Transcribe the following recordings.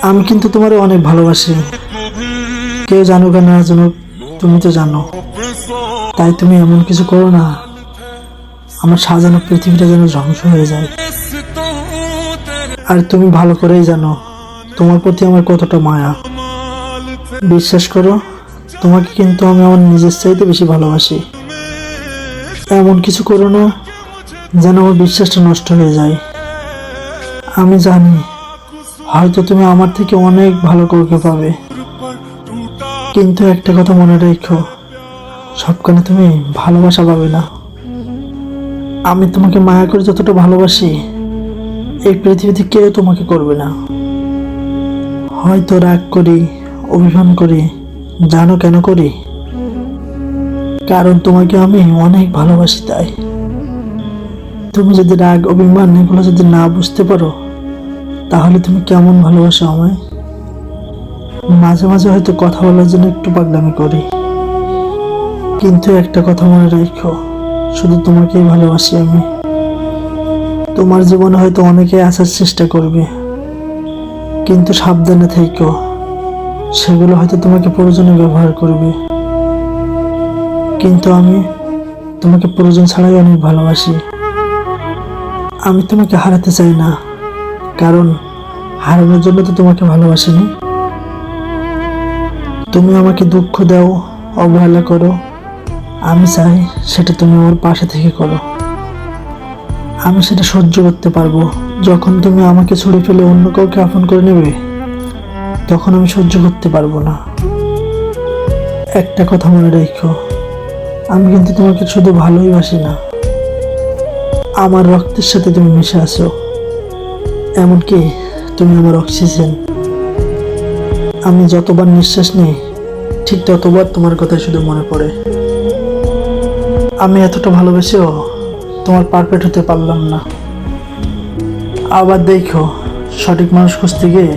আমি কিন্তু তোমার অনেক ভালোবাসি, কেউ জানুক আর না জানুক, তুমি তো জানো। তাই তুমি এমন কিছু করো না আমার সাজানো পৃথিবীটা যেন ধ্বংস হয়ে যায়। আর তুমি ভালো করেই জানো তোমার প্রতি আমার কতটা মায়া। বিশ্বাস করো, তোমাকে কিন্তু আমি আমার নিজের চাইতে বেশি ভালোবাসি। এমন কিছু করো না যেন আমার বিশ্বাসটা নষ্ট হয়ে যায়। আমি জানি হয়তো তুমি আমার থেকে অনেক ভালো কাউকে পাবে, কিন্তু একটা কথা মনে রেখো, সবখানে তুমি ভালোবাসা পাবে না। আমি তোমাকে মায়া করে যতটা ভালোবাসি এই পৃথিবীতে কেউ তোমাকে করবে না। হয়তো রাগ করি, অভিমান করি, জানো কেন করি? কারণ তোমাকে আমি অনেক ভালোবাসি। তাই তুমি যদি রাগ অভিমান এগুলো যদি না বুঝতে পারো তাহলে তুমি কেমন ভালোবাসো আমায়? মাঝে মাঝে হয়তো কথা বলার জন্য একটু পাগলামি করি, কিন্তু একটা কথা মনে রেখো, শুধু তোমাকেই ভালোবাসি আমি। তোমার জীবনে হয়তো অনেকে আসার চেষ্টা করবে, কিন্তু সাবধানে থেকো, সেগুলো হয়তো তোমাকে প্রয়োজনে ব্যবহার করবে। কিন্তু আমি তোমাকে প্রয়োজন ছাড়াই অনেক ভালোবাসি। আমি তোমাকে হারাতে চাই না, কারণ হারানোর জন্য তো তোমাকে ভালোবাসিনি। তুমি আমাকে দুঃখ দাও, অবহেলা করো, আমি চাই সেটা তুমি আমার পাশে থেকে করো। আমি সেটা সহ্য করতে পারবো। যখন তুমি আমাকে ছুড়ে ফেলে অন্য কাউকে আপন করে নেবে তখন আমি সহ্য করতে পারবো না। একটা কথা মনে রেখো, আমি কিন্তু তোমাকে শুধু ভালোই বাসি না, আমার রক্তের সাথে তুমি মিশে আছো। এমনকি তুমি আমার অক্সিজেন। আমি যতবার নিঃশ্বাস নিই ঠিক ততবার তোমার কথাই শুধু মনে পড়ে। আমি এতটা ভালোবেসেও তোমার পারফেক্ট হতে পারলাম না। আবার দেখো, সঠিক মানুষ খুঁজতে গিয়ে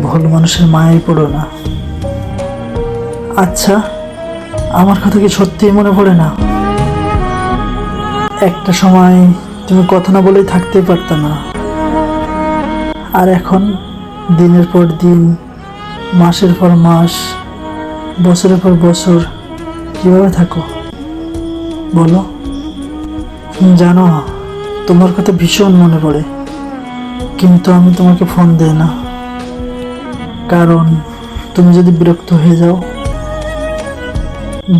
ভুল মানুষের মায়াই পড়ো না। আচ্ছা, আমার কথা কি সত্যিই মনে পড়ে না? একটা সময় তুমি কথা না বলেই থাকতেই পারতে না, আর এখন দিনের পর দিন, মাসের পর মাস, বছরের পর বছর কিভাবে থাকো বলো? জানো, তোমার কথা ভীষণ মনে পড়ে, কিন্তু আমি তোমাকে ফোন দেই না, কারণ তুমি যদি বিরক্ত হয়ে যাও।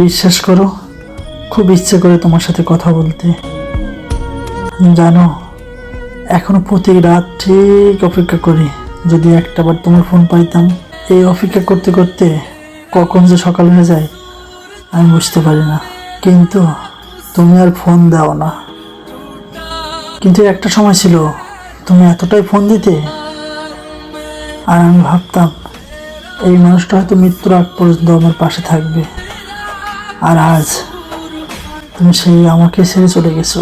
বিশ্বাস করো, খুব ইচ্ছে করে তোমার সাথে কথা বলতে। জানো, এখনো প্রতি রাত ঠিক অপেক্ষা করি যদি একটাবার তোমার ফোন পাইতাম। এই অপেক্ষা করতে করতে কখন যে সকাল হয়ে যায় আমি বুঝতে পারি না, কিন্তু তুমি আর ফোন দাও না। কিন্তু একটা সময় ছিল তুমি এতটাই ফোন দিতে, আর আমি ভাবতাম এই মানুষটা হয়তো মৃত্যুর আগ পর্যন্ত আমার পাশে থাকবে। আর আজ তুমি সেই আমাকে ছেড়ে চলে গেছো।